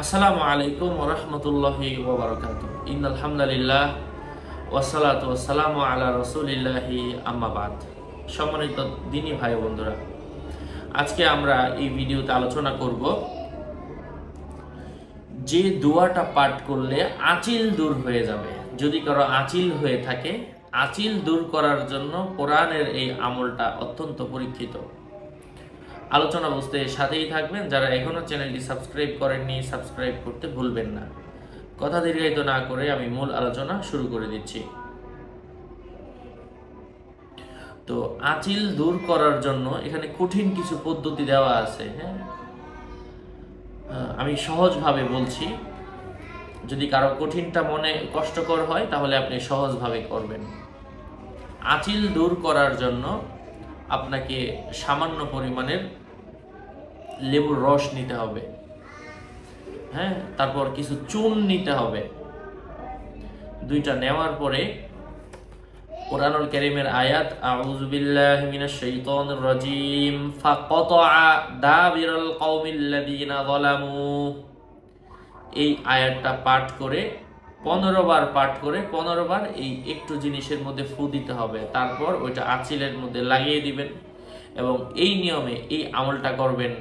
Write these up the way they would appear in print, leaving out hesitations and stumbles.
আসসালামু আলাইকুম ওয়া রাহমাতুল্লাহি ওয়া বারাকাতুহু। ইন্নাল হামদুলিল্লাহ ওয়াসসালাতু ওয়াসসালামু আলা রাসূলিল্লাহি আম্মা বাদ। সম্মানিত দ্বীনি ভাই বন্ধুরা, আজকে আমরা এই ভিডিওতে আলোচনা করব যে দোয়াটা পাঠ করলে আঁচিল দূর হয়ে যাবে। যদি কারো আঁচিল হয়ে থাকে, আঁচিল দূর করার জন্য কোরআনের এই আমলটা অত্যন্ত পরীক্ষিত। আলোচনা বুঝতে সাথেই থাকবেন। যারা এখনো চ্যানেলটি সাবস্ক্রাইব করেননি, সাবস্ক্রাইব করতে ভুলবেন না। কথা দীর্ঘায়িত না করে আমি মূল আলোচনা শুরু করে দিচ্ছি। তো আঁচিল দূর করার জন্য এখানে কঠিন কিছু পদ্ধতি দেওয়া আছে। হ্যাঁ, আমি সহজভাবে বলছি। যদি কারো কঠিনটা মনে কষ্টকর হয় তাহলে আপনি সহজভাবে করবেন। আঁচিল দূর করার জন্য আপনাকে সামান্য পরিমাণের লেবুর রস নিতে হবে। হ্যাঁ, তারপর কিছু চুন নিতে হবে। দুইটা নেওয়ার পরে কোরআনুল কারীমের আয়াত আউযু বিল্লাহি মিনাশ শাইতানির রাজীম ফাকাতা দাবিরাল কওমিল্লাযীনা যালামু, এই আয়াতটা পাঠ করে 15 বার পাঠ করে 15 বার এই একটু জিনিসের মধ্যে ফু দিতে হবে। তারপর ওইটা আঁচিলের মধ্যে লাগিয়ে দিবেন এবং এই নিয়মে এই আমলটা করবেন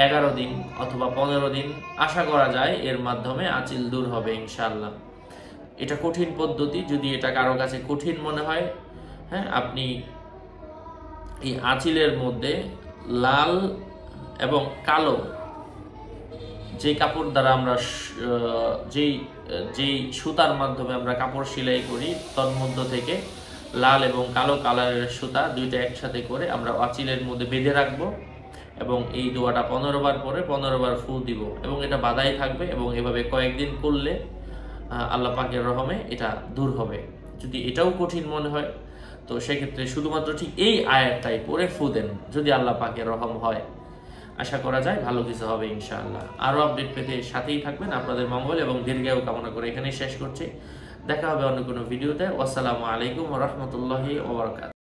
11 দিন অথবা 15 দিন। আশা করা যায় এর মাধ্যমে আঁচিল দূর হবে ইনশাআল্লাহ। এটা কঠিন পদ্ধতি, যদি এটা কারো কাছে কঠিন মনে হয়, হ্যাঁ, আপনি এই আঁচিলের মধ্যে লাল এবং কালো যে কাপড় দ্বারা আমরা যেই সুতার মাধ্যমে আমরা কাপড় সেলাই করি, তন্মধ্য থেকে লাল এবং কালো কালারের সুতা দুইটা একসাথে করে আমরা আঁচিলের মধ্যে বেঁধে রাখবো এবং এই দোয়াটা 15 বার পরে 15 বার ফু দিব এবং এটা বাঁধাই থাকবে এবং এভাবে কয়েকদিন করলে আল্লাহ পাকের রহমে এটা দূর হবে। যদি এটাও কঠিন মনে হয় তো সেক্ষেত্রে শুধুমাত্র ঠিক এই আয়াতটাই পরে ফু দেন, যদি আল্লাহ পাকের রহম হয়। আশা করা যায় ভালো কিছু হবে ইনশাআল্লাহ। আরও আপডেট পেতে সাথেই থাকবেন। আপনাদের মঙ্গল এবং দীর্ঘায়ু কামনা করে এখানেই শেষ করছি। দেখা হবে অন্য কোনো ভিডিওতে। আসসালামু আলাইকুম ওয়া রাহমাতুল্লাহি ওয়া বারাকাতুহু।